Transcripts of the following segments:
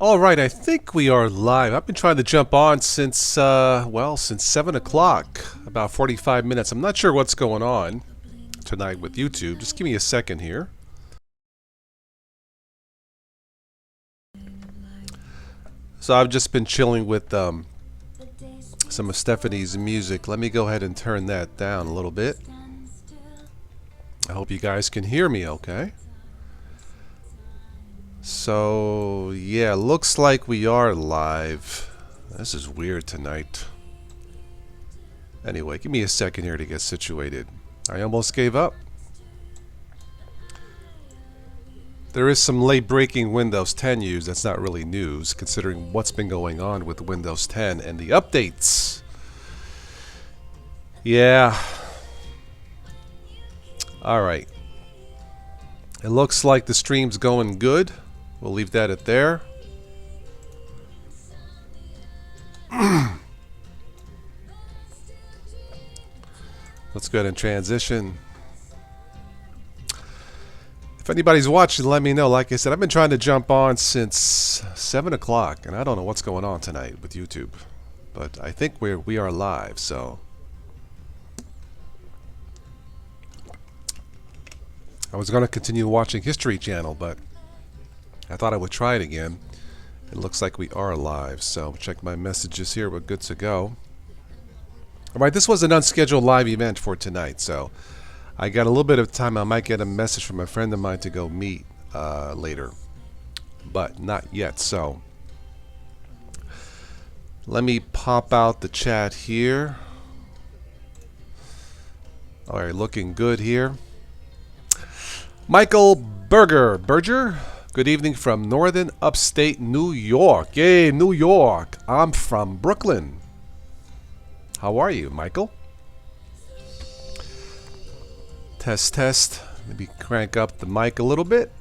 All right, I think we are live. I've been trying to jump on since, since 7 o'clock, about 45 minutes. I'm not sure what's going on tonight with YouTube. Just give me a second here. So I've just been chilling with some of Stephanie's music. Let me go ahead and turn that down a little bit. I hope you guys can hear me okay. So, yeah, looks like we are live. This is weird tonight. Anyway, give me a second here to get situated. I almost gave up. There is some late-breaking Windows 10 news. That's not really news, considering what's been going on with Windows 10 and the updates. Yeah. Alright. It looks like the stream's going good. We'll leave that at there. Let's go ahead and transition. If anybody's watching, let me know. Like I said, I've been trying to jump on since 7 o'clock, and I don't know what's going on tonight with YouTube. But I think we are live, so... I was going to continue watching History Channel, but I thought I would try it again. It looks like we are live, so check my messages here. We're good to go. Alright, this was an unscheduled live event for tonight, so I got a little bit of time. I might get a message from a friend of mine to go meet later, but not yet. So let me pop out the chat here. Alright, looking good here. Michael Berger, good evening from northern upstate New York. Yay, New York. I'm from Brooklyn. How are you, Michael? Test, test. Maybe crank up the mic a little bit.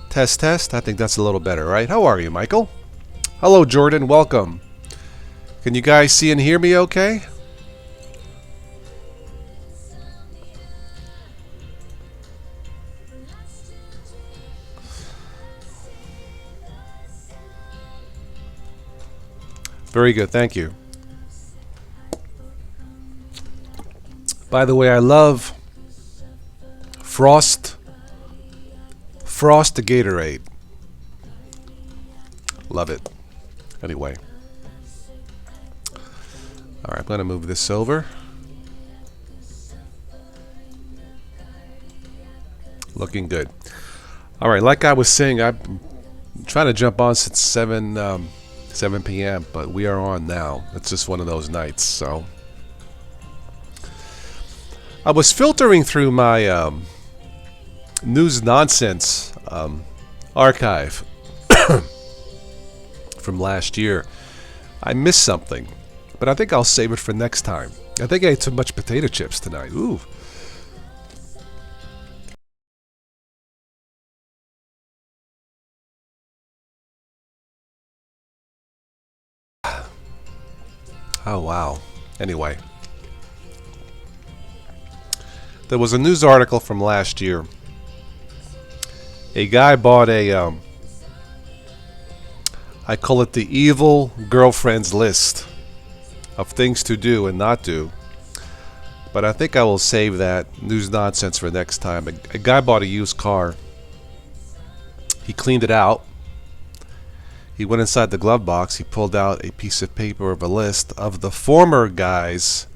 Test, test. I think that's a little better, right? How are you, Michael? Hello, Jordan. Welcome. Can you guys see and hear me okay? Very good. Thank you. By the way, I love Frost the Gatorade. Love it. Anyway. Alright, I'm going to move this over. Looking good. Alright, like I was saying, I'm trying to jump on since 7 p.m., but we are on now. It's just one of those nights, so... I was filtering through my news nonsense archive from last year. I missed something, but I think I'll save it for next time. I think I ate too much potato chips tonight. Ooh. Oh, wow. Anyway. There was a news article from last year. A guy bought a, I call it the evil girlfriend's list of things to do and not do. But I think I will save that news nonsense for next time. A guy bought a used car. He cleaned it out. He went inside the glove box. He pulled out a piece of paper of a list of the former guy's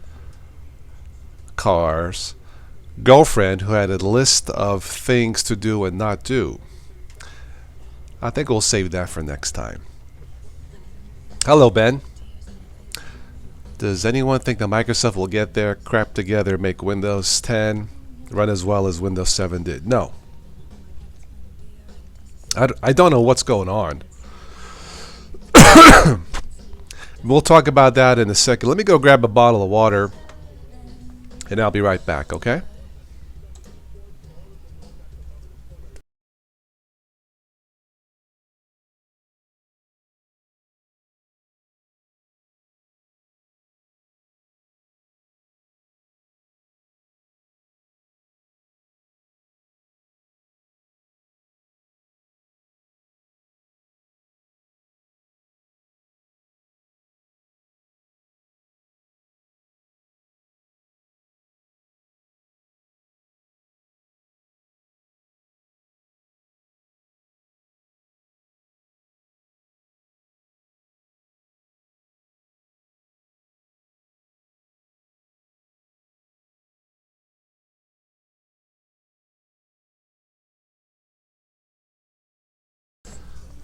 cars. Girlfriend who had a list of things to do and not do. I think we'll save that for next time. Hello, Ben. Does anyone think that Microsoft will get their crap together, make Windows 10 run as well as Windows 7 did? No. I don't know what's going on. We'll talk about that in a second. Let me go grab a bottle of water and I'll be right back, okay?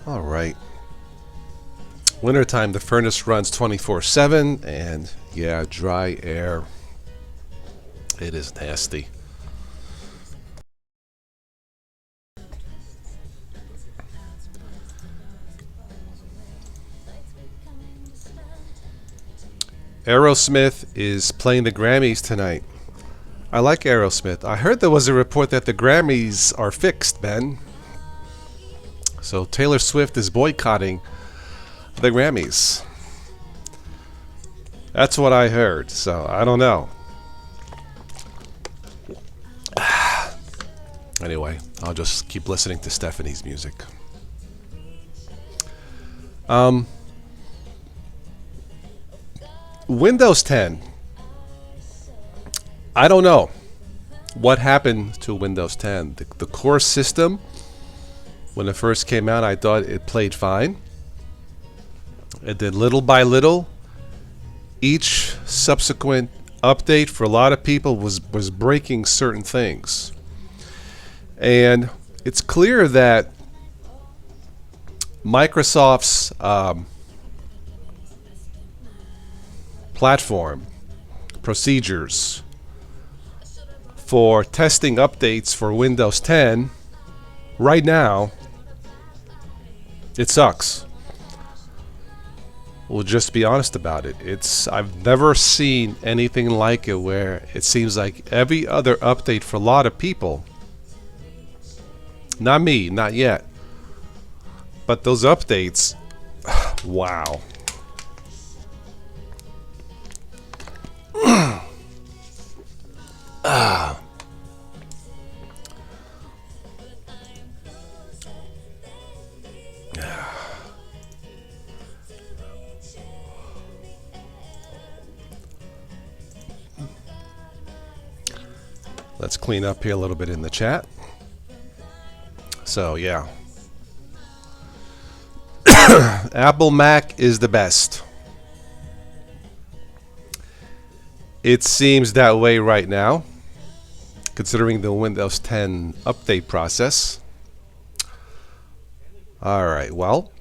All right. Wintertime, the furnace runs 24/7, and yeah, dry air. It is nasty. Aerosmith is playing the Grammys tonight. I like Aerosmith. I heard there was a report that the Grammys are fixed, Ben. So Taylor Swift is boycotting the Grammys. That's what I heard, so I don't know. Anyway, I'll just keep listening to Stephanie's music. Windows 10. I don't know what happened to Windows 10. The core system, when it first came out, I thought it played fine. And then little by little, each subsequent update for a lot of people was breaking certain things. And it's clear that Microsoft's platform procedures for testing updates for Windows 10 right now, it sucks. We'll just be honest about it. I've never seen anything like it, where it seems like every other update for a lot of people, not me, not yet, but those updates, wow. Let's clean up here a little bit in the chat. So, yeah. Apple Mac is the best. It seems that way right now, considering the Windows 10 update process. All right, well.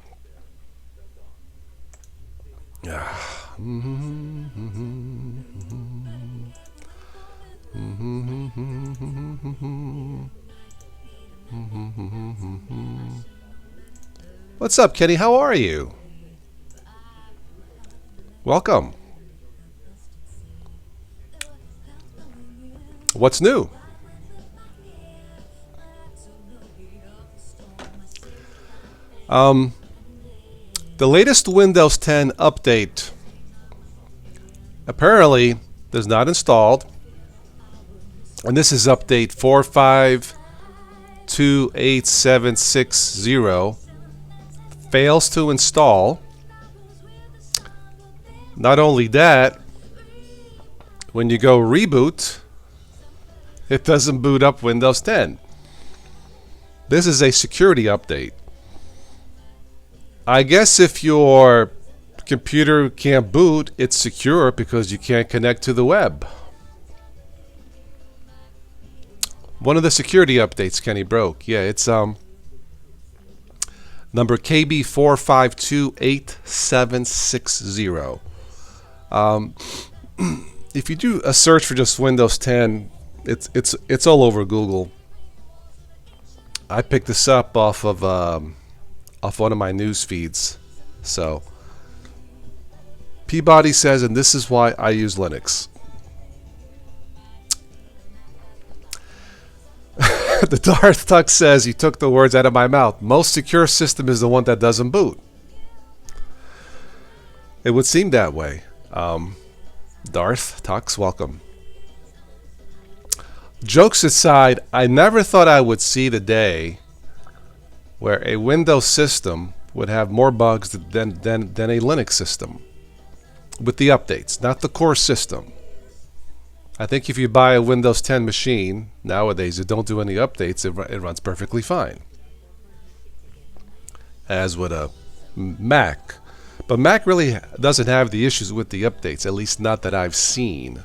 What's up, Kenny? How are you? Welcome. What's new? The latest Windows 10 update apparently is not installed, and this is update 4528760. Fails to install. Not only that, when you go reboot, it doesn't boot up Windows 10. This is a security update. I guess if your computer can't boot, it's secure because you can't connect to the web. One of the security updates Kenny broke. Yeah, it's number KB4528760. If you do a search for just Windows 10, it's all over Google. I picked this up off one of my news feeds. So Peabody says, and this is why I use Linux. The Darth Tuck says, you took the words out of my mouth. Most secure system is the one that doesn't boot. It would seem that way. Darth Tux, welcome. Jokes aside, I never thought I would see the day where a Windows system would have more bugs than a Linux system with the updates, not the core system. I think if you buy a Windows 10 machine nowadays that don't do any updates, it runs perfectly fine. As would a Mac. But Mac really doesn't have the issues with the updates, at least not that I've seen.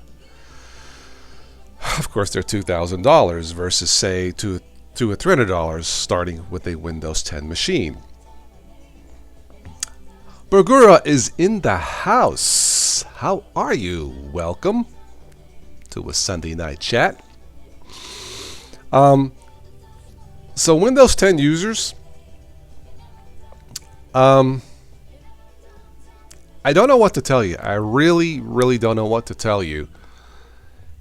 Of course, they're $2,000 versus, say, $200 or $300 starting with a Windows 10 machine. Bergura is in the house. How are you? Welcome to a Sunday night chat. So Windows 10 users, I don't know what to tell you. I really don't know what to tell you.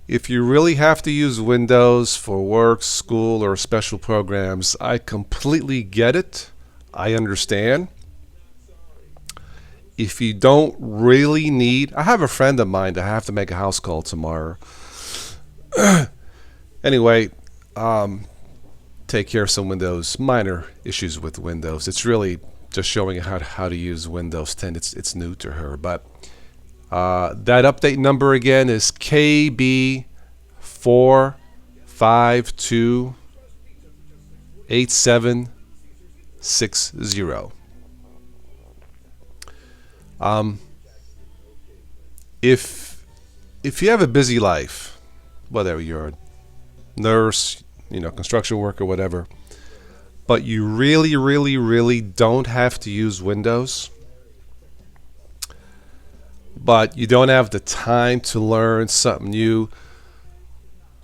If you really have to use Windows for work, school, or special programs, I completely get it. I understand. If you don't really need... I have a friend of mine that I have to make a house call tomorrow. Anyway, take care of some Windows, minor issues with Windows. It's really just showing how to use Windows 10. It's new to her. But that update number again is KB4528760. If you have a busy life, whether you're a nurse, construction worker, whatever, but you really don't have to use Windows, but you don't have the time to learn something new.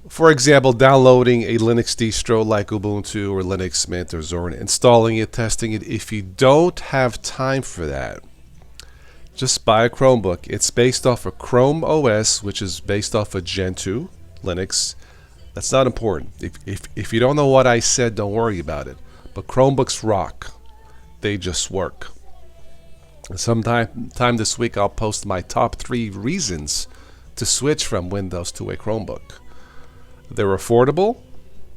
For example, downloading a Linux distro like Ubuntu or Linux Mint or Zorin, installing it, testing it. If you don't have time for that, just buy a Chromebook. It's based off of Chrome OS, which is based off of Gen 2 Linux. That's not important. If you don't know what I said, don't worry about it. But Chromebooks rock. They just work. Sometime this week, I'll post my top 3 reasons to switch from Windows to a Chromebook. They're affordable.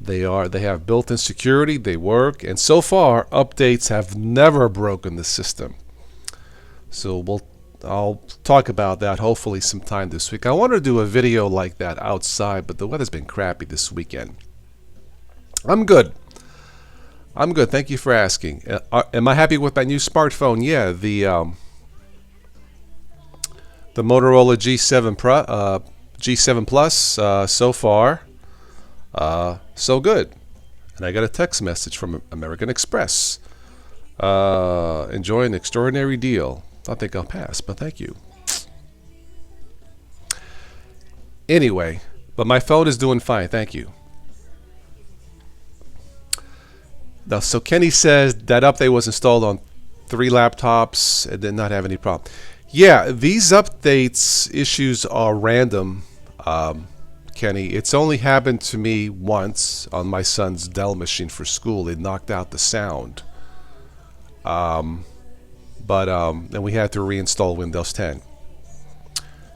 They have built-in security. They work. And so far, updates have never broken the system. So I'll talk about that hopefully sometime this week. I wanted to do a video like that outside, but the weather's been crappy this weekend. I'm good. Thank you for asking. Am I happy with my new smartphone? Yeah, the Motorola G7 Plus. So far, so good. And I got a text message from American Express. Enjoy an extraordinary deal. I think I'll pass, but thank you. Anyway, but my phone is doing fine. Thank you. Now, so Kenny says that update was installed on 3 laptops and did not have any problem. Yeah, these updates issues are random, Kenny. It's only happened to me once on my son's Dell machine for school. It knocked out the sound. And we had to reinstall Windows 10.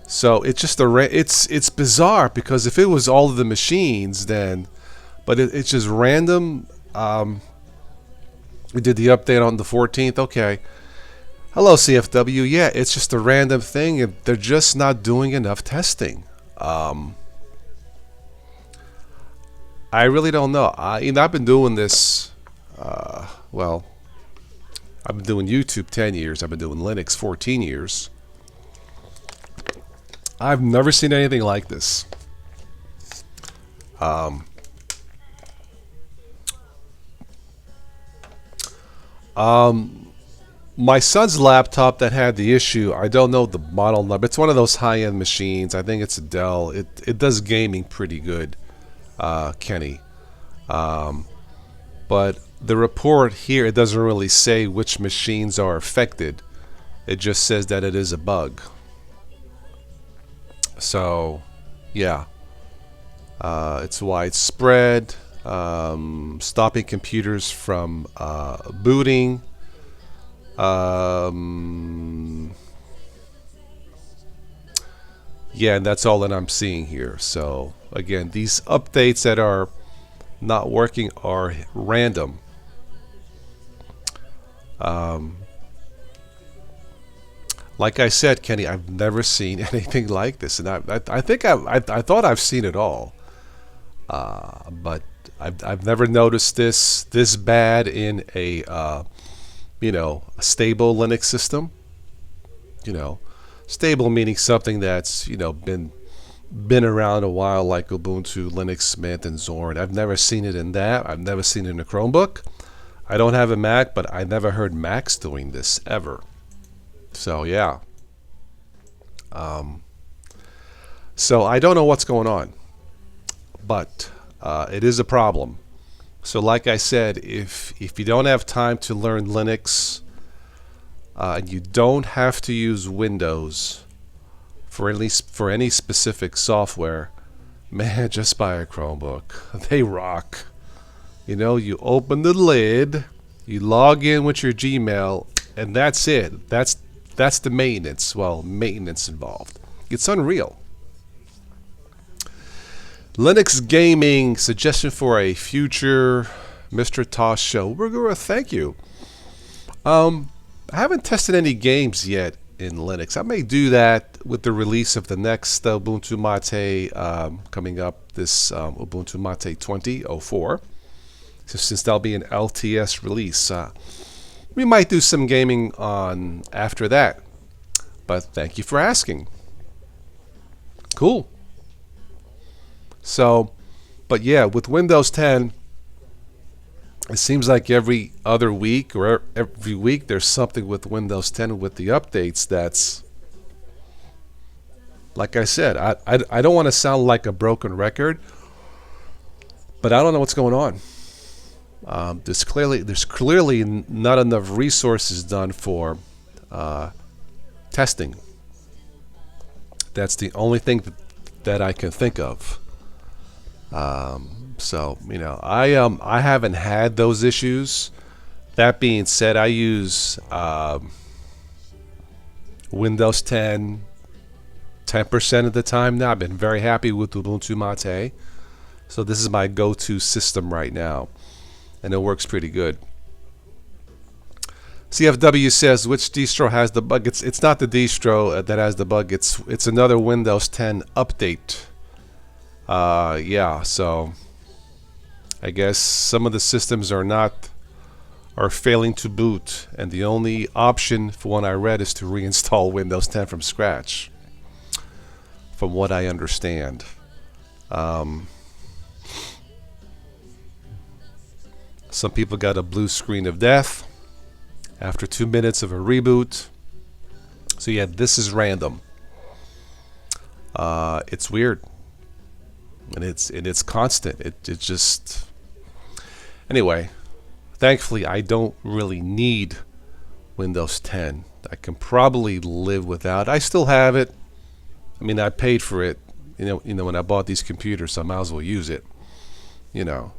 So it's just it's bizarre, because if it was all of the machines, then, but it's just random. We did the update on the 14th. Okay. Hello, CFW. Yeah, it's just a random thing, and they're just not doing enough testing. I really don't know. I've been doing this. Well, I've been doing YouTube 10 years. I've been doing Linux 14 years. I've never seen anything like this. My son's laptop that had the issue, I don't know the model number. It's one of those high-end machines. I think it's a Dell. It does gaming pretty good, Kenny. But the report here, it doesn't really say which machines are affected. It just says that it is a bug. So, yeah. It's widespread. Stopping computers from booting. Yeah, and that's all that I'm seeing here. So, again, these updates that are not working are random. Like I said, Kenny, I've never seen anything like this, and I think I thought I've seen it all, but I've never noticed this bad in a a stable Linux system. Stable meaning something that's been around a while, like Ubuntu, Linux Mint, and Zorin. I've never seen it in that. I've never seen it in a Chromebook. I don't have a Mac, but I never heard Macs doing this ever. So yeah. So I don't know what's going on, but it is a problem. So like I said, if you don't have time to learn Linux, and you don't have to use Windows for any specific software, man, just buy a Chromebook. They rock. You know, you open the lid, you log in with your Gmail, and that's it. That's the maintenance. Well, maintenance involved. It's unreal. Linux gaming suggestion for a future Mr. Tosh show. We're going to thank you. I haven't tested any games yet in Linux. I may do that with the release of the next Ubuntu Mate coming up, this Ubuntu Mate 20.04. So since that'll be an LTS release, we might do some gaming on after that. But thank you for asking. Cool. So, but yeah, with Windows 10, it seems like every other week or every week there's something with Windows 10 with the updates that's, like I said, I don't want to sound like a broken record, but I don't know what's going on. There's clearly not enough resources done for testing. That's the only thing that I can think of. So you know, I haven't had those issues. That being said, I use Windows 10 10% of the time now. I've been very happy with Ubuntu Mate, so this is my go-to system right now, and it works pretty good. CFW says, which distro has the bug? It's not the distro that has the bug. It's another Windows 10 update. Yeah, so I guess some of the systems are failing to boot, and the only option for one I read is to reinstall Windows 10 from scratch, from what I understand. Some people got a blue screen of death after 2 minutes of a reboot. So yeah, this is random. It's weird. And it's constant. It just, anyway, thankfully I don't really need Windows 10. I can probably live without. I still have it. I mean, I paid for it. You know, when I bought these computers, so I might as well use it. You know,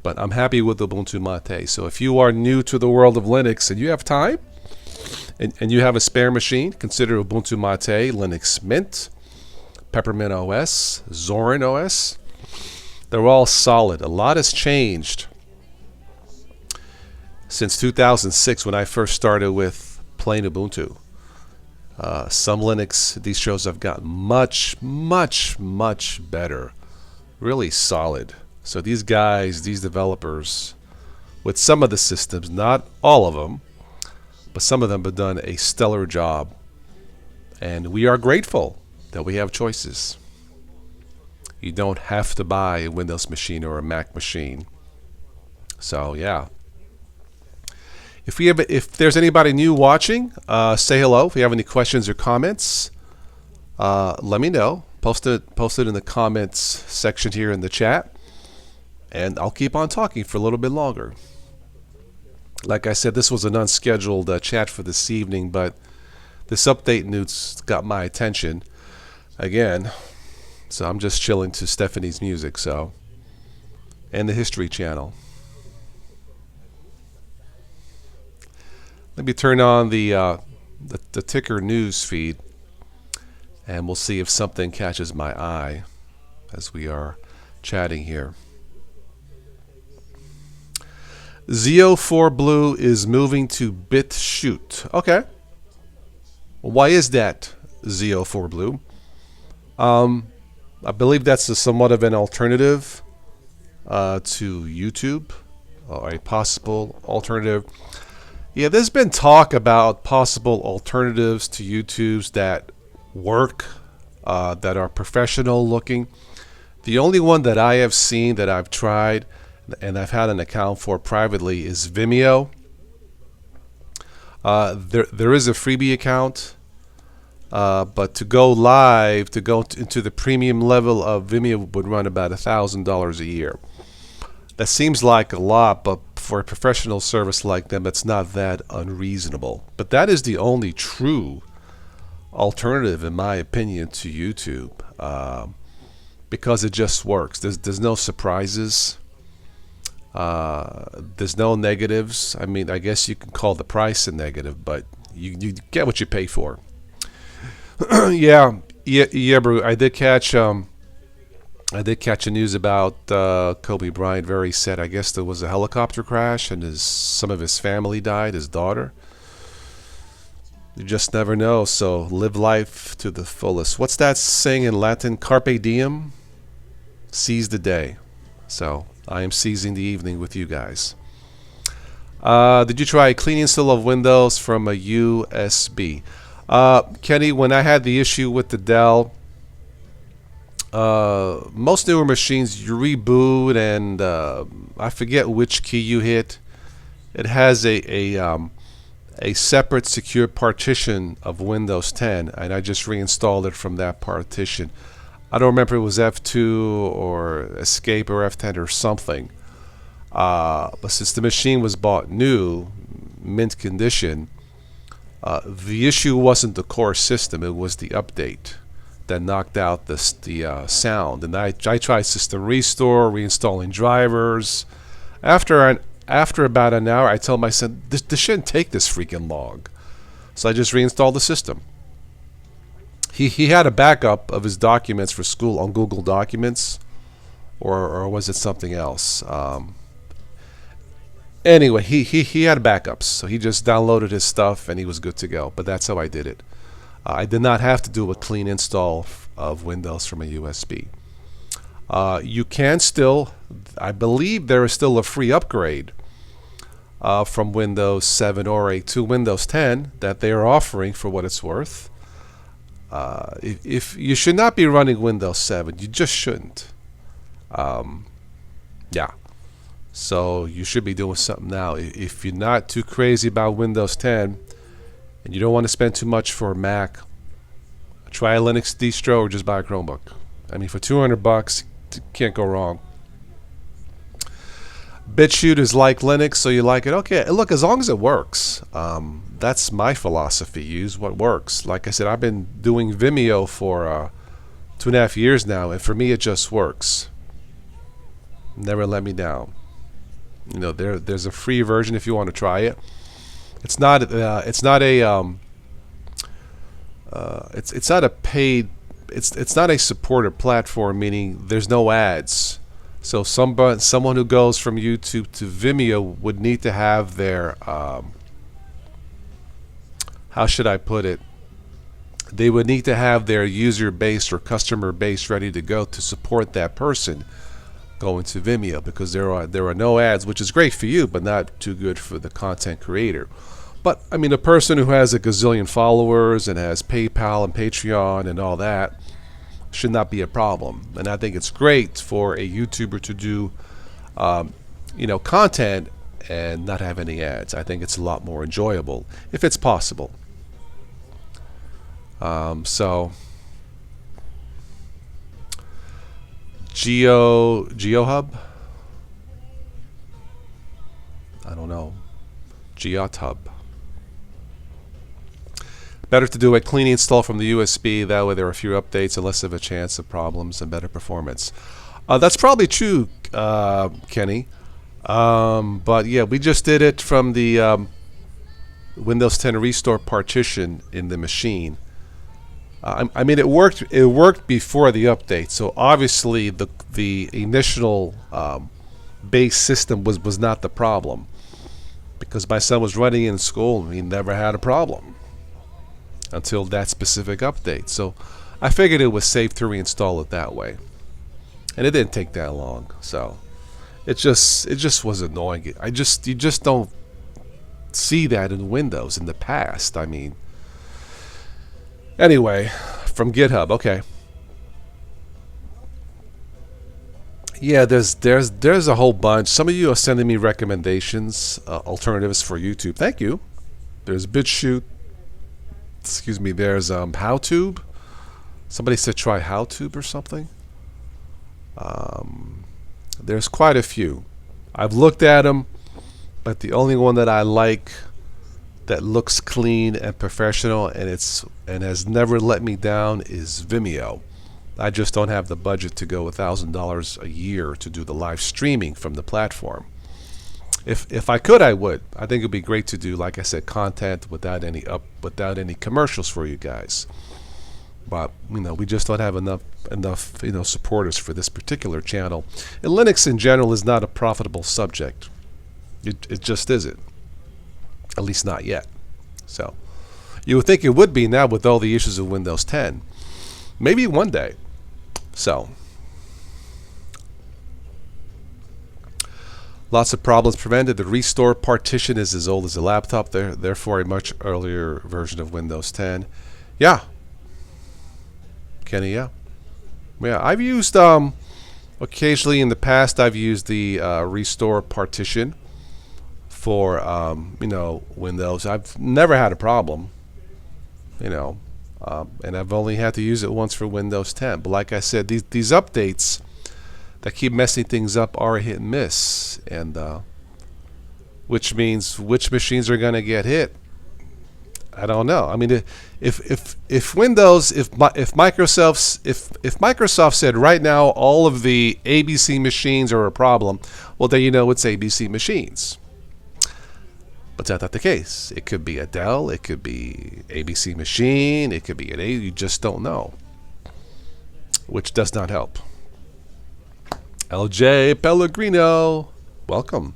but I'm happy with Ubuntu Mate. So if you are new to the world of Linux and you have time, and you have a spare machine, consider Ubuntu Mate, Linux Mint, Peppermint OS, Zorin OS. They're all solid. A lot has changed since 2006 when I first started with plain Ubuntu. Some Linux distros have gotten much, much, much better. Really solid. So these guys, these developers, with some of the systems, not all of them, but some of them have done a stellar job. And we are grateful that we have choices. You don't have to buy a Windows machine or a Mac machine. So yeah. If there's anybody new watching, say hello. If you have any questions or comments, let me know. Post it in the comments section here in the chat, and I'll keep on talking for a little bit longer. Like I said, this was an unscheduled chat for this evening, but this update news got my attention again, so I'm just chilling to Stephanie's music, and the History Channel. Let me turn on the ticker news feed, and we'll see if something catches my eye as we are chatting here. Zeo4 Blue is moving to BitChute. Okay. Why is that, Zeo4 Blue? I believe that's somewhat of an alternative to YouTube, or a possible alternative. Yeah, there's been talk about possible alternatives to YouTube's that work, that are professional looking. The only one that I have seen that I've tried and I've had an account for privately is Vimeo. There is a freebie account, but to go live, to go into the premium level of Vimeo would run about $1,000 a year. That seems like a lot, but for a professional service like them, it's not that unreasonable. But that is the only true alternative, in my opinion, to YouTube, because it just works. There's no surprises. There's no negatives. I mean, I guess you can call the price a negative, but you get what you pay for. yeah, bro. I did catch the news about Kobe Bryant. Very sad. I guess there was a helicopter crash, and some of his family died. His daughter. You just never know. So live life to the fullest. What's that saying in Latin? Carpe diem. Seize the day. So I am seizing the evening with you guys. Did you try a clean install of Windows from a USB? Kenny, when I had the issue with the Dell, most newer machines, you reboot and I forget which key you hit. It has a separate secure partition of Windows 10, and I just reinstalled it from that partition. I don't remember if it was F2 or Escape or F10 or something. But since the machine was bought new, mint condition, the issue wasn't the core system, it was the update that knocked out the sound. And I tried system restore, reinstalling drivers. After about an hour, I told my son, this shouldn't take this freaking long. So I just reinstalled the system. He had a backup of his documents for school on Google Documents, or was it something else? Anyway, he had backups, so he just downloaded his stuff and he was good to go. But that's how I did it. I did not have to do a clean install of Windows from a USB. You can still, I believe there is still a free upgrade from Windows 7 or 8 to Windows 10 that they are offering for what it's worth. If you should not be running Windows 7, you just shouldn't. Yeah. So you should be doing something now. If you're not too crazy about Windows 10 and you don't want to spend too much for a Mac, try a Linux distro or just buy a Chromebook. I mean, for $200, can't go wrong. BitChute is like Linux, so you like it. Okay, look, as long as it works. That's my philosophy. Use what works. Like I said, I've been doing Vimeo for 2.5 years now, and for me, it just works. Never let me down. You know, there's a free version if you want to try it. It's not a paid. It's not a supported platform, meaning there's no ads. So someone who goes from YouTube to Vimeo would need to have their how should I put it? They would need to have their user base or customer base ready to go to support that person going to Vimeo, because there are no ads, which is great for you, but not too good for the content creator. But I mean, a person who has a gazillion followers and has PayPal and Patreon and all that should not be a problem. And I think it's great for a YouTuber to do, content and not have any ads. I think it's a lot more enjoyable if it's possible. So GeoHub? I don't know. GeoHub. Better to do a clean install from the USB. That way there are fewer updates and less of a chance of problems and better performance. That's probably true, Kenny. But yeah, we just did it from the Windows 10 restore partition in the machine. I mean, it worked before the update, so obviously the initial base system was not the problem, because my son was running in school and he never had a problem until that specific update. So I figured it was safe to reinstall it that way, and it didn't take that long. So it just was annoying. You just don't see that in Windows in the past. I mean. Anyway, from GitHub, okay. Yeah, there's a whole bunch. Some of you are sending me recommendations, alternatives for YouTube. Thank you. There's BitChute. Excuse me. There's HowTube. Somebody said try HowTube or something. There's quite a few. I've looked at them, but the only one that I like that looks clean and professional and has never let me down is Vimeo. I just don't have the budget to go $1,000 a year to do the live streaming from the platform. If I could, I would. I think it'd be great to do, like I said, content without any commercials for you guys. But we just don't have enough supporters for this particular channel. And Linux in general is not a profitable subject. It just isn't. At least not yet. So you would think it would be now with all the issues of Windows 10. Maybe one day. So lots of problems prevented. The restore partition is as old as the laptop. Therefore a much earlier version of Windows 10. Yeah. Kenny, yeah. I've used occasionally in the past. I've used the restore partition for Windows. I've never had a problem, and I've only had to use it once for Windows 10. But like I said, these updates that keep messing things up are a hit and miss, and which means which machines are going to get hit. I don't know. I mean, if Microsoft said right now all of the ABC machines are a problem, well then it's ABC machines. But that's not the case. It could be a Dell, it could be ABC machine, it could be an A. You just don't know, which does not help. LJ Pellegrino, welcome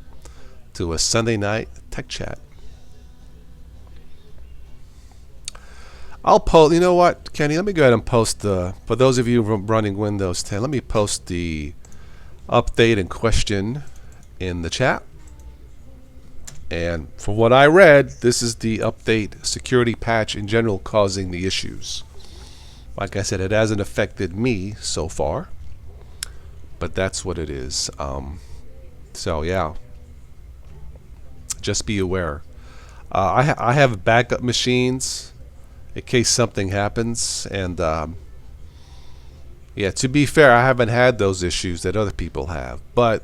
to a Sunday night tech chat. I'll post, you know what, Kenny, let me go ahead and post for those of you running Windows 10, let me post the update in question in the chat. And from what I read, this is the update security patch in general causing the issues. Like I said, it hasn't affected me so far, but that's what it is. So yeah, just be aware. I have backup machines in case something happens, and yeah, to be fair, I haven't had those issues that other people have, but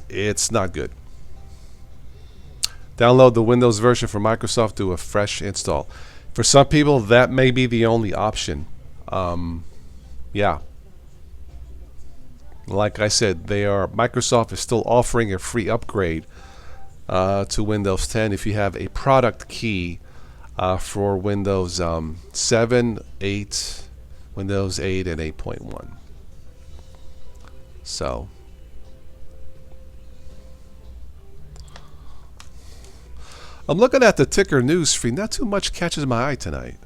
it's not good. Download the Windows version for Microsoft, do a fresh install. For some people, that may be the only option. Yeah. Like I said, Microsoft is still offering a free upgrade to Windows 10 if you have a product key for Windows 7, 8, Windows 8, and 8.1. So I'm looking at the ticker news feed. Not too much catches my eye tonight.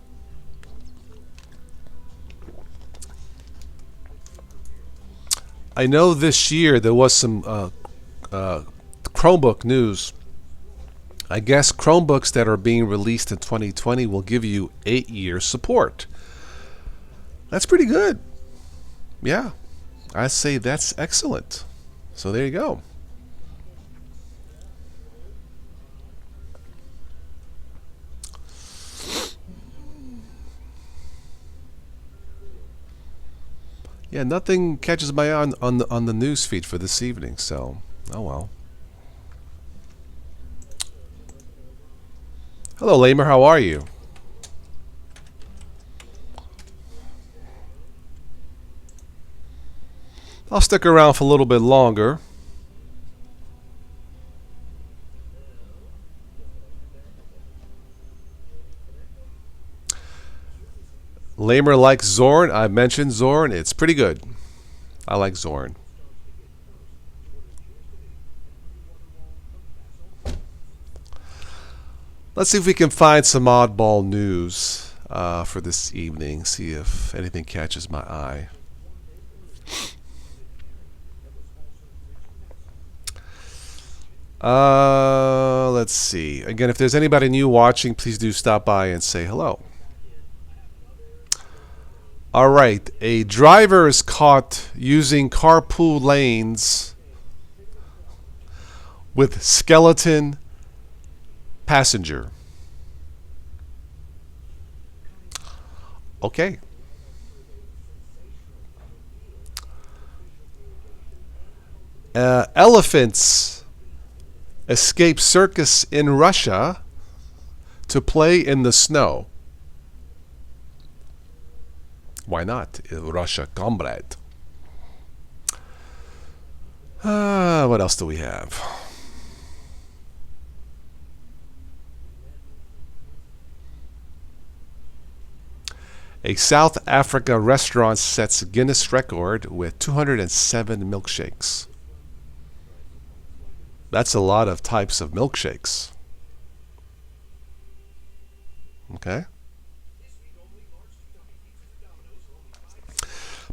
I know this year there was some Chromebook news. I guess Chromebooks that are being released in 2020 will give you 8-year support. That's pretty good. Yeah, I say that's excellent. So there you go. Yeah, nothing catches my eye on the news feed for this evening, so oh well. Hello, Lamer, how are you? I'll stick around for a little bit longer. Lamer likes Zorn. I mentioned Zorn. It's pretty good. I like Zorn. Let's see if we can find some oddball news for this evening. See if anything catches my eye. Let's see. Again, if there's anybody new watching, please do stop by and say hello. All right, a driver is caught using carpool lanes with skeleton passenger. Okay. Elephants escape circus in Russia to play in the snow. Why not? Russia, comrade. What else do we have? A South Africa restaurant sets Guinness record with 207 milkshakes. That's a lot of types of milkshakes. Okay.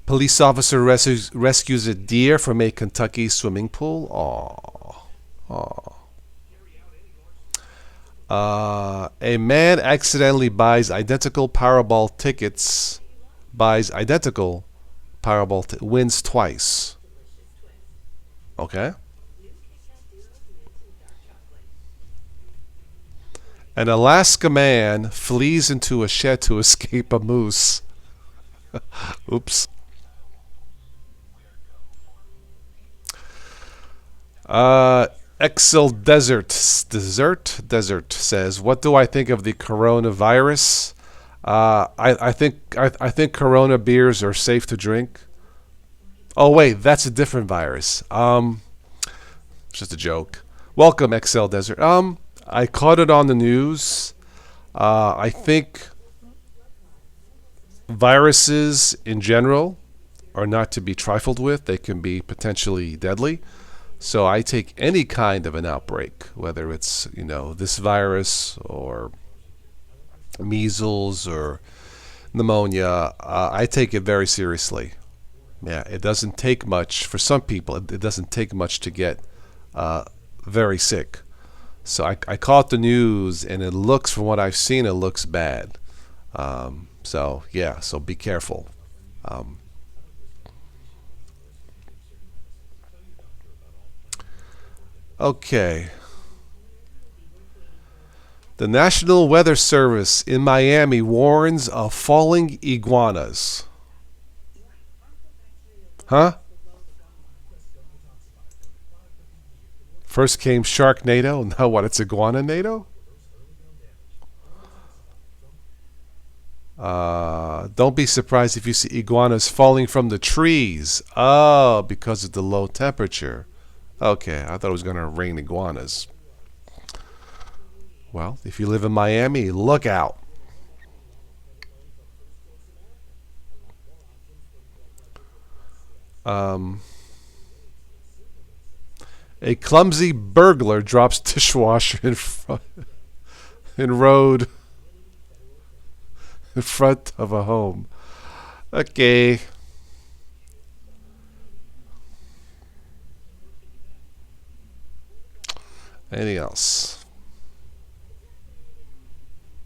Police officer rescues a deer from a Kentucky swimming pool. A man accidentally buys identical Powerball tickets. Wins twice. Okay. An Alaska man flees into a shed to escape a moose. Oops. Excel Desert says, "What do I think of the coronavirus? I think Corona beers are safe to drink." Oh wait, that's a different virus. Just a joke. Welcome, Excel Desert. I caught it on the news. I think viruses in general are not to be trifled with. They can be potentially deadly. So I take any kind of an outbreak, whether it's, this virus or measles or pneumonia, I take it very seriously. Yeah, it doesn't take much for some people. It doesn't take much to get very sick. So I caught the news, and it looks, from what I've seen, it looks bad. So be careful. Okay. The National Weather Service in Miami warns of falling iguanas. Huh? First came Sharknado, now what, it's Iguananado? Don't be surprised if you see iguanas falling from the trees. Oh, because of the low temperature. Okay, I thought it was going to rain iguanas. Well, if you live in Miami, look out. A clumsy burglar drops dishwasher in front of a home. Okay. Anything else?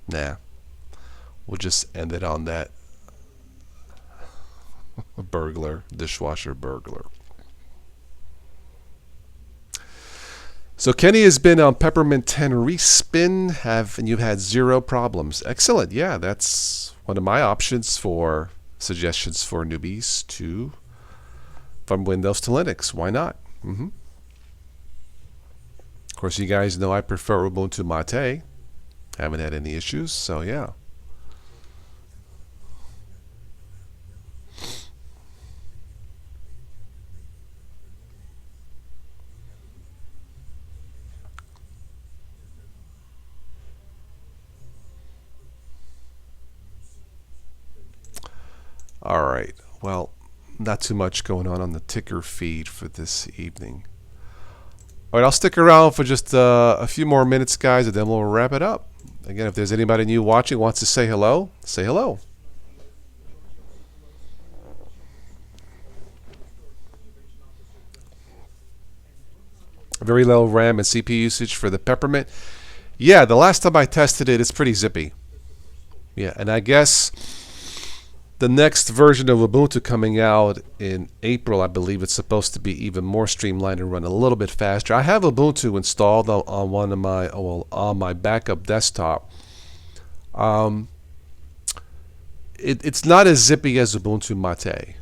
Nah. We'll just end it on that. Dishwasher burglar. So Kenny has been on Peppermint 10 respin, and you've had 0 problems. Excellent. Yeah, that's one of my options for suggestions for newbies from Windows to Linux. Why not? Of course, you guys know I prefer Ubuntu Mate. Haven't had any issues, so yeah. All right. Well, not too much going on the ticker feed for this evening. All right, I'll stick around for just a few more minutes, guys, and then we'll wrap it up. Again, if there's anybody new watching wants to say hello, say hello. Very low RAM and CPU usage for the Peppermint. Yeah, the last time I tested it, it's pretty zippy. Yeah, and I guess the next version of Ubuntu coming out in April, I believe it's supposed to be even more streamlined and run a little bit faster. I have Ubuntu installed on one of my on my backup desktop. It's not as zippy as Ubuntu Mate.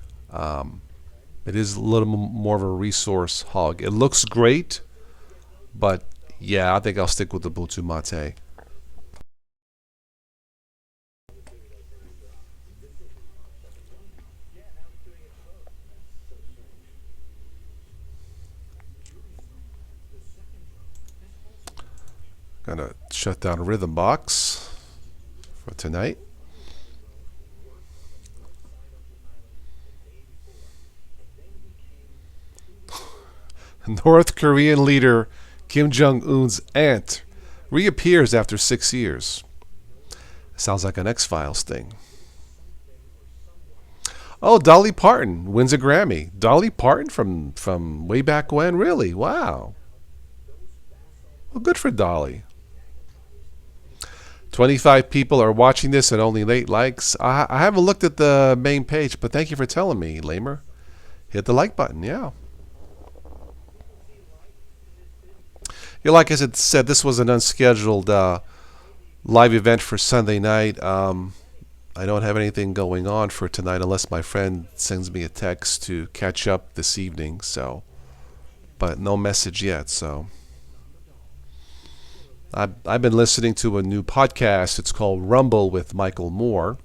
It is a little more of a resource hog. It looks great, but yeah, I think I'll stick with Ubuntu Mate. Gonna shut down Rhythm Box for tonight. North Korean leader Kim Jong-un's aunt reappears after 6 years. Sounds like an X-Files thing. Oh, Dolly Parton wins a Grammy. Dolly Parton from way back when? Really? Wow. Well, good for Dolly. 25 people are watching this and only 8 likes. I haven't looked at the main page, but thank you for telling me, Lamer. Hit the like button, yeah. Yeah, like I said, this was an unscheduled live event for Sunday night. I don't have anything going on for tonight unless my friend sends me a text to catch up this evening. So, but no message yet. So, I've been listening to a new podcast. It's called Rumble with Michael Moore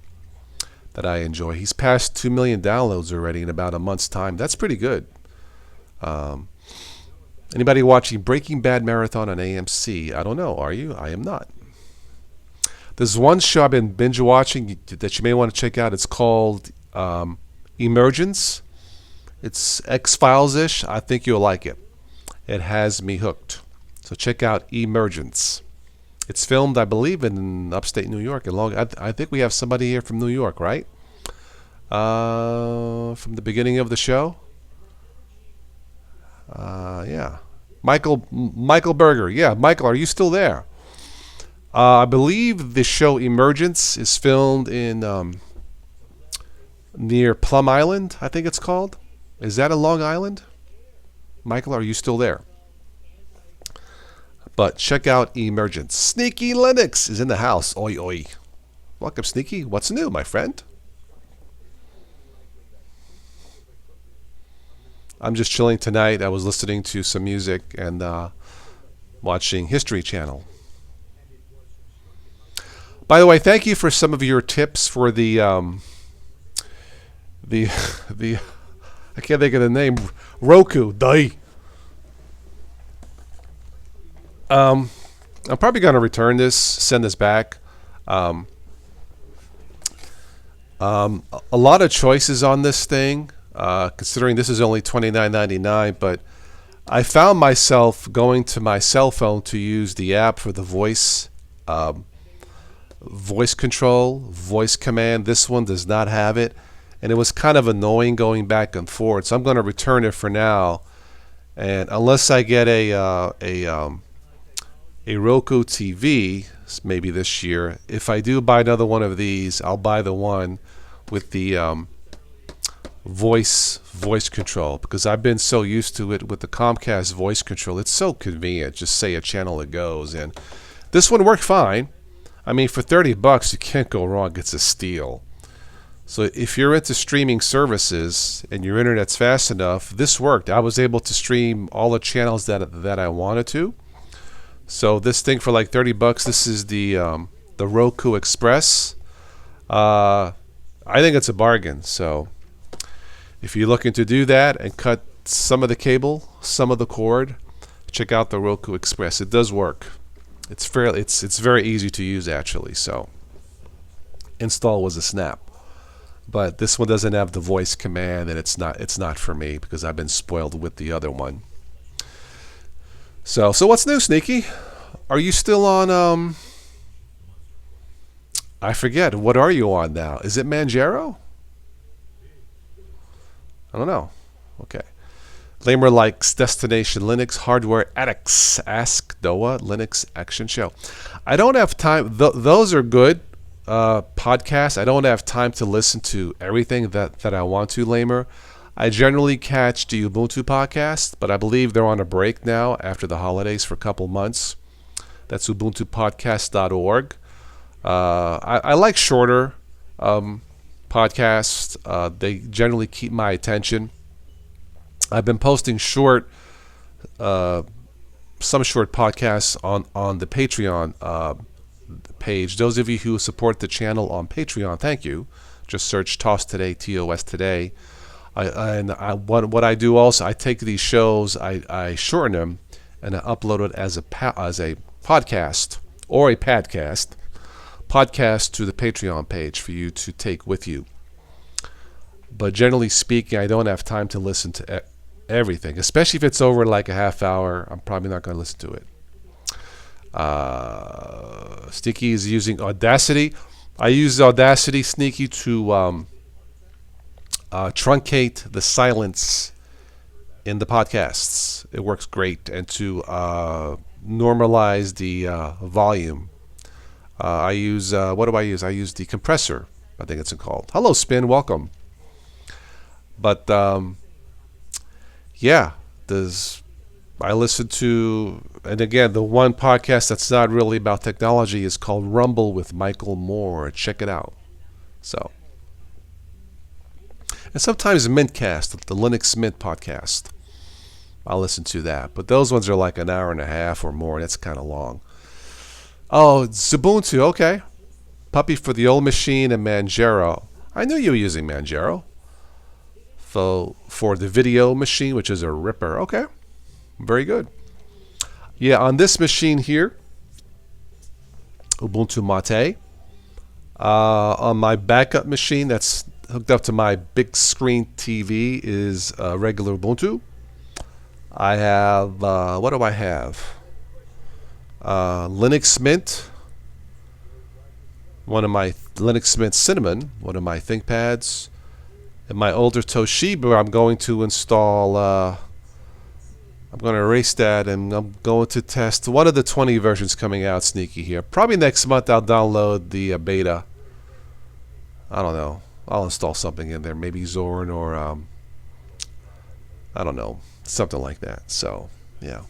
that I enjoy. He's passed 2 million downloads already in about a month's time. That's pretty good. Anybody watching Breaking Bad Marathon on AMC? I don't know. Are you? I am not. There's one show I've been binge watching that you may want to check out. It's called Emergence. It's X-Files-ish. I think you'll like it. It has me hooked. So check out Emergence. It's filmed, I believe, in upstate New York. I think we have somebody here from New York, right? From the beginning of the show. Yeah. Michael Berger. Yeah, Michael, are you still there? I believe the show Emergence is filmed in near Plum Island, I think it's called. Is that a Long Island? Michael, are you still there? But check out Emergence. Sneaky Linux is in the house. Oi, oi. Welcome, Sneaky. What's new, my friend? I'm just chilling tonight. I was listening to some music and watching History Channel. By the way, thank you for some of your tips for the I can't think of the name, Roku. I'm probably going to return this, send this back. A lot of choices on this thing. Considering this is only $29.99, but I found myself going to my cell phone to use the app for the voice control, voice command. This one does not have it, and it was kind of annoying going back and forth. So I'm going to return it for now, and unless I get a Roku TV, maybe this year, if I do buy another one of these, I'll buy the one with the voice control, because I've been so used to it with the Comcast voice control. It's so convenient. Just say a channel it goes, and this one worked fine. I mean, for $30 you can't go wrong. It's a steal. So if you're into streaming services and your internet's fast enough, this worked. I was able to stream all the channels that I wanted to. So this thing for like $30, this is the Roku Express. I think it's a bargain. So if you're looking to do that and cut some of the cable, some of the cord, check out the Roku Express. It does work. It's very easy to use actually. So install was a snap. But this one doesn't have the voice command, and it's not for me because I've been spoiled with the other one. So what's new, Sneaky? Are you still on I forget, what are you on now? Is it Manjaro? I don't know. Okay. Lamer likes Destination Linux, Hardware Addicts, Ask Doa, Linux Action Show. I don't have time. Those are good. podcasts. I don't have time to listen to everything that I want to, Lamer. I generally catch the Ubuntu podcast, but I believe they're on a break now after the holidays for a couple months. That's ubuntupodcast.org. I like shorter podcasts. They generally keep my attention. I've been posting some short podcasts on the Patreon page. Those of you who support the channel on Patreon, thank you. Just search TOS Today, TOS Today. What I do also, I take these shows, I shorten them, and I upload it as a podcast or a podcast to the Patreon page for you to take with you. But generally speaking, I don't have time to listen to everything, especially if it's over like a half hour. I'm probably not going to listen to it. Sneaky is using Audacity. I use Audacity, Sneaky, to truncate the silence in the podcasts. It works great. And to normalize the volume. I use, what do I use? I use the compressor, I think it's called. Hello, Spin, welcome. But, yeah, I listen to, and again, the one podcast that's not really about technology is called Rumble with Michael Moore. Check it out. So, and sometimes Mintcast, the Linux Mint podcast. I'll listen to that. But those ones are like an hour and a half or more. That's kind of long. Oh, Ubuntu, okay. Puppy for the old machine and Manjaro. I knew you were using Manjaro. For the video machine, which is a ripper. Okay, very good. Yeah, on this machine here, Ubuntu Mate. On my backup machine that's hooked up to my big screen TV is regular Ubuntu. I have, what do I have? Linux Mint. One of my Linux Mint Cinnamon, one of my ThinkPads. And my older Toshiba, I'm going to install, I'm going to erase that, and I'm going to test one of the 20 versions coming out, Sneaky here. Probably next month I'll download the beta. I don't know. I'll install something in there, maybe Zorn or, I don't know, something like that. So, yeah.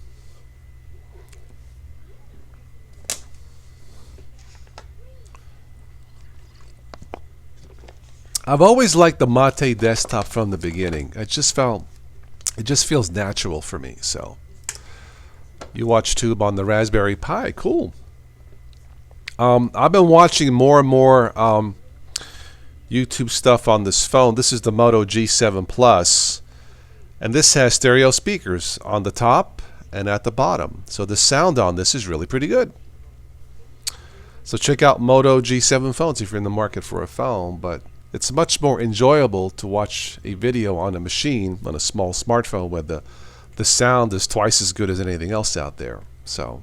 I've always liked the Mate desktop from the beginning. It just feels natural for me. So, you watch Tube on the Raspberry Pi, cool. I've been watching more and more YouTube stuff on this phone. This is the Moto G7 Plus, and this has stereo speakers on the top and at the bottom. So the sound on this is really pretty good. So check out Moto G7 phones if you're in the market for a phone, but it's much more enjoyable to watch a video on a machine, on a small smartphone, where the sound is twice as good as anything else out there. So,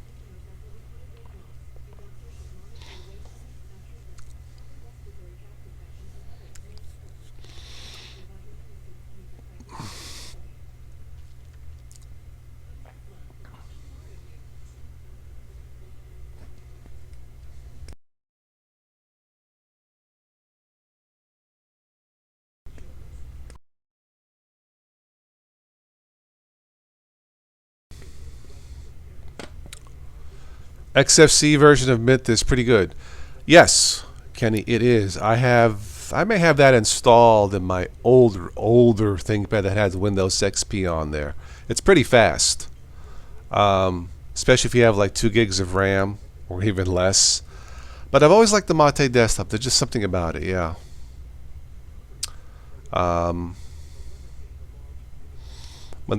XFC version of Mint is pretty good. Yes, Kenny, it is. I may have that installed in my older ThinkPad that has Windows XP on there. It's pretty fast, especially if you have like 2 gigs of RAM or even less. But I've always liked the Mate desktop. There's just something about it, yeah. When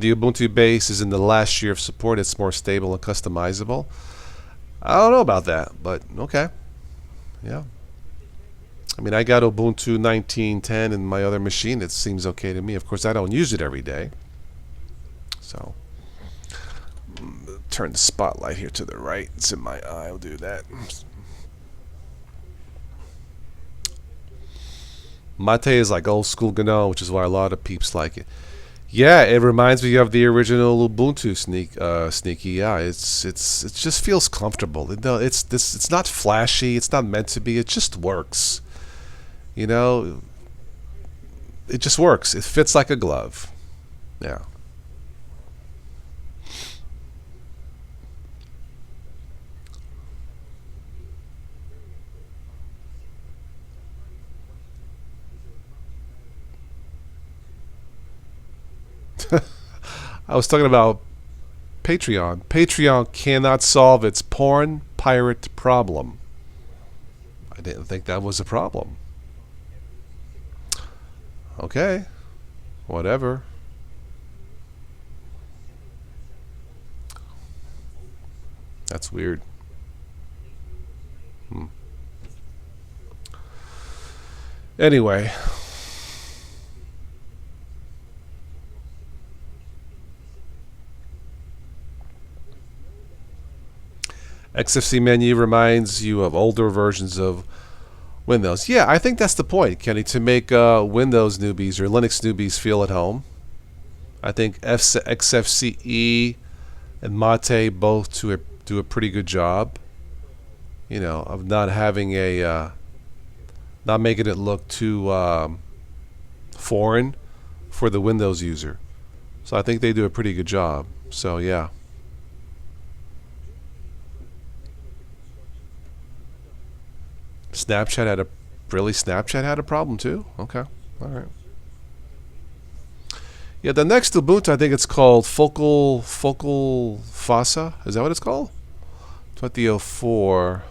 the Ubuntu base is in the last year of support, it's more stable and customizable. I don't know about that, but okay. Yeah. I mean, I got Ubuntu 19.10 in my other machine. It seems okay to me. Of course, I don't use it every day. So, turn the spotlight here to the right. It's in my eye. I'll do that. Mate is like old school GNOME, which is why a lot of peeps like it. Yeah, it reminds me of the original Ubuntu sneaky. Yeah, it just feels comfortable. It's not flashy. It's not meant to be. It just works. You know, it just works. It fits like a glove. Yeah. I was talking about Patreon. Patreon cannot solve its porn pirate problem. I didn't think that was a problem. Okay, whatever. That's weird. Hmm. Anyway, XFC menu reminds you of older versions of Windows. Yeah, I think that's the point, Kenny, to make Windows newbies or Linux newbies feel at home. I think XFCE and Mate both do a pretty good job, of not having not making it look too foreign for the Windows user. So I think they do a pretty good job. So yeah. Snapchat had a problem too? Okay. All right. Yeah, the next Ubuntu, I think it's called Focal Fossa. Is that what it's called? 2004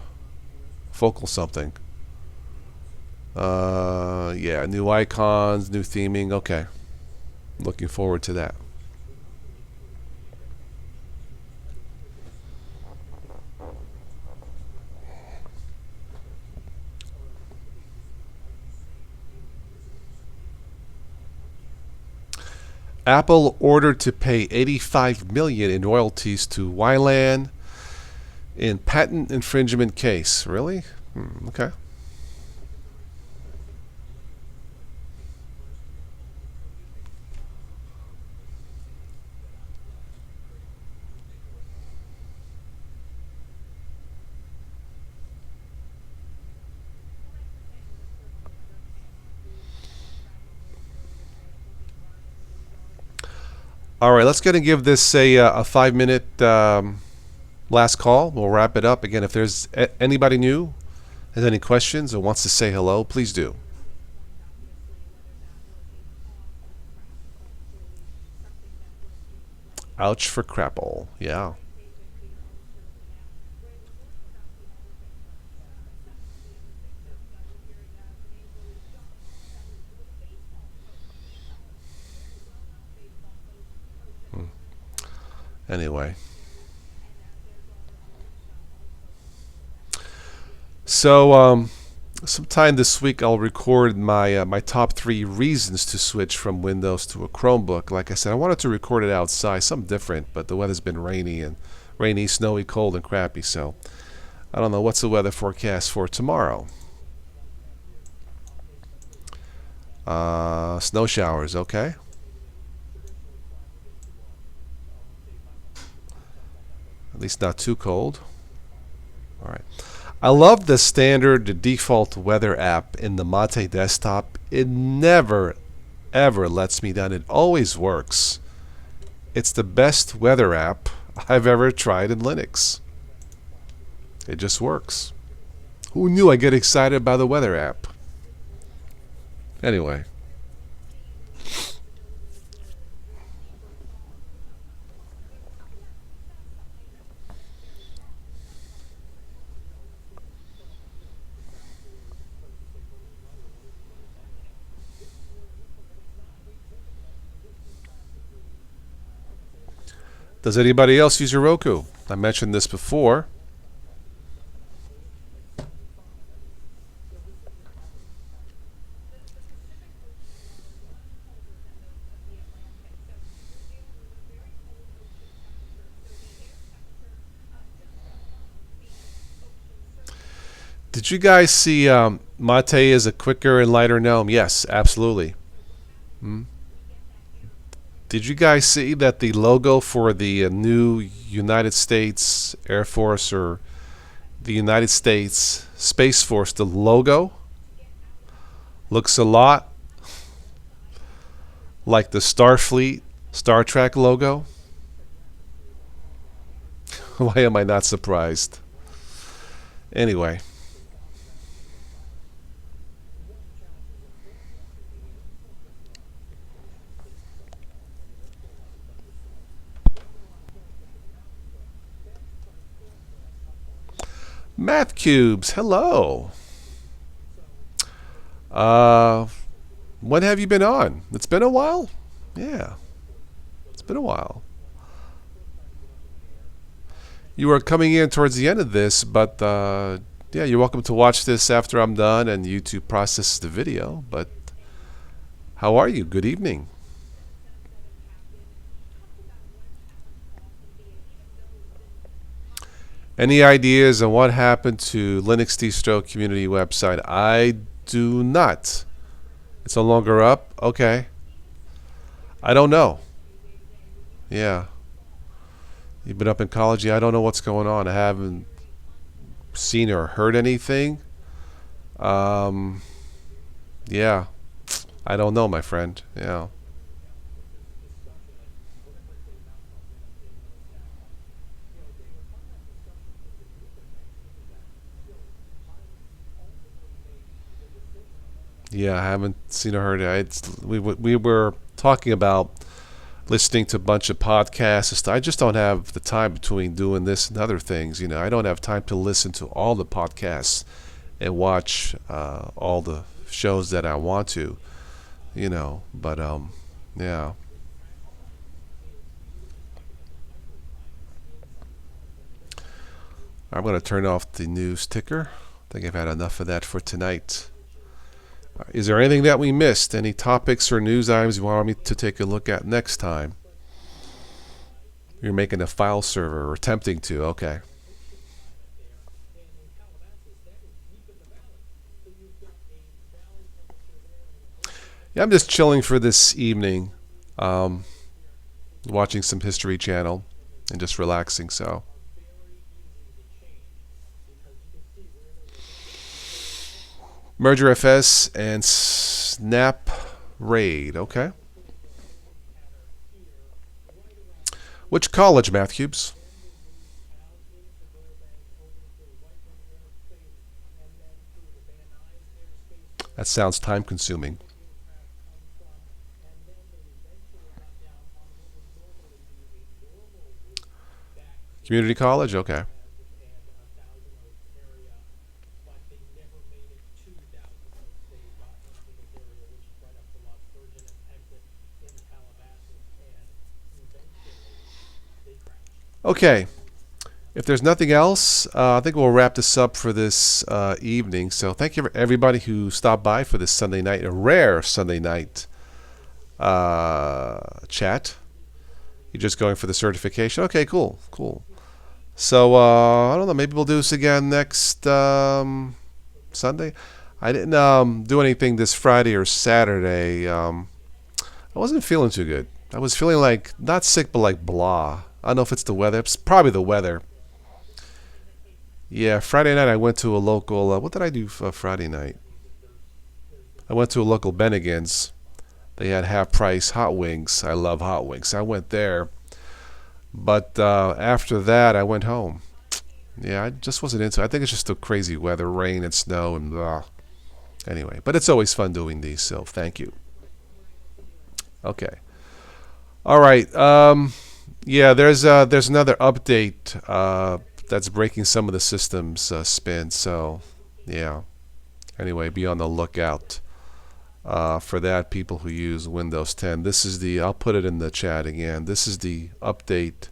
Focal something. Yeah, new icons, new theming. Okay. Looking forward to that. Apple ordered to pay $85 million in royalties to Wyland in patent infringement case. Really? Okay. All right, let's get and give this a 5-minute last call. We'll wrap it up. Again, if there's anybody new, has any questions, or wants to say hello, please do. Ouch for crapple. Yeah. Anyway. So, sometime this week I'll record my top 3 reasons to switch from Windows to a Chromebook. Like I said, I wanted to record it outside, something different, but the weather's been rainy, snowy, cold, and crappy. So I don't know what's the weather forecast for tomorrow. Snow showers, okay. At least not too cold. All right. I love the default weather app in the Mate desktop. It never, ever lets me down. It always works. It's the best weather app I've ever tried in Linux. It just works. Who knew I get excited by the weather app? Anyway. Does anybody else use your Roku? I mentioned this before. Did you guys see Mate is a quicker and lighter gnome? Yes, absolutely. Hmm? Did you guys see that the logo for the new United States Air Force or the United States Space Force, the logo looks a lot like the Starfleet Star Trek logo? Why am I not surprised? Anyway. Math Cubes, hello. When have you been on? It's been a while? Yeah, it's been a while. You are coming in towards the end of this, but yeah, you're welcome to watch this after I'm done and YouTube processes the video. But how are you? Good evening. Any ideas on what happened to Linux Distro community website? I do not. It's no longer up? Okay. I don't know. Yeah. You've been up in college? Yeah, I don't know what's going on. I haven't seen or heard anything. Yeah. I don't know, my friend. Yeah. Yeah, I haven't seen or heard it. We were talking about listening to a bunch of podcasts. I just don't have the time between doing this and other things. You know, I don't have time to listen to all the podcasts and watch all the shows that I want to. You know, but yeah. I'm going to turn off the news ticker. I think I've had enough of that for tonight. Is there anything that we missed? Any topics or news items you want me to take a look at next time? You're making a file server or attempting to. Okay. Yeah, I'm just chilling for this evening, watching some History Channel and just relaxing. So. Merger FS and Snap Raid. Okay. Which college, Math Cubes? That sounds time consuming. Community college? Okay. Okay. If there's nothing else, I think we'll wrap this up for this evening. So thank you for everybody who stopped by for this Sunday night, a rare Sunday night chat. You're just going for the certification? Okay, cool, cool. So I don't know, maybe we'll do this again next Sunday. I didn't do anything this Friday or Saturday. I wasn't feeling too good. I was feeling like, not sick, but like blah. I don't know if it's the weather. It's probably the weather. Yeah, Friday night I went to a local, what did I do for Friday night? I went to a local Bennigan's. They had half-price hot wings. I love hot wings. I went there. But after that, I went home. Yeah, I just wasn't into it. I think it's just the crazy weather, rain and snow and blah. Anyway, but it's always fun doing these, so thank you. Okay. All right. Yeah, there's another update that's breaking some of the system's spin. So, yeah. Anyway, be on the lookout for that, people who use Windows 10. This is the, I'll put it in the chat again. This is the update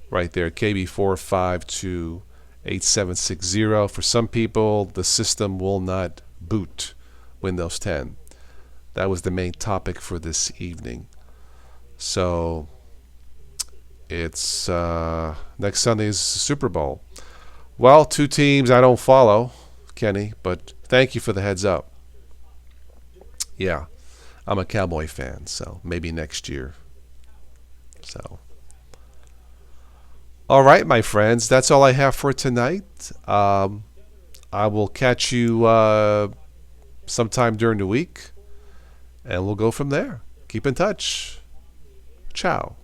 right there, KB4528760. For some people, the system will not boot Windows 10. That was the main topic for this evening. So it's next Sunday's Super Bowl. Well, two teams I don't follow, Kenny, but thank you for the heads up. Yeah, I'm a Cowboy fan, so maybe next year. So, all right, my friends, that's all I have for tonight. I will catch you sometime during the week, and we'll go from there. Keep in touch. Ciao.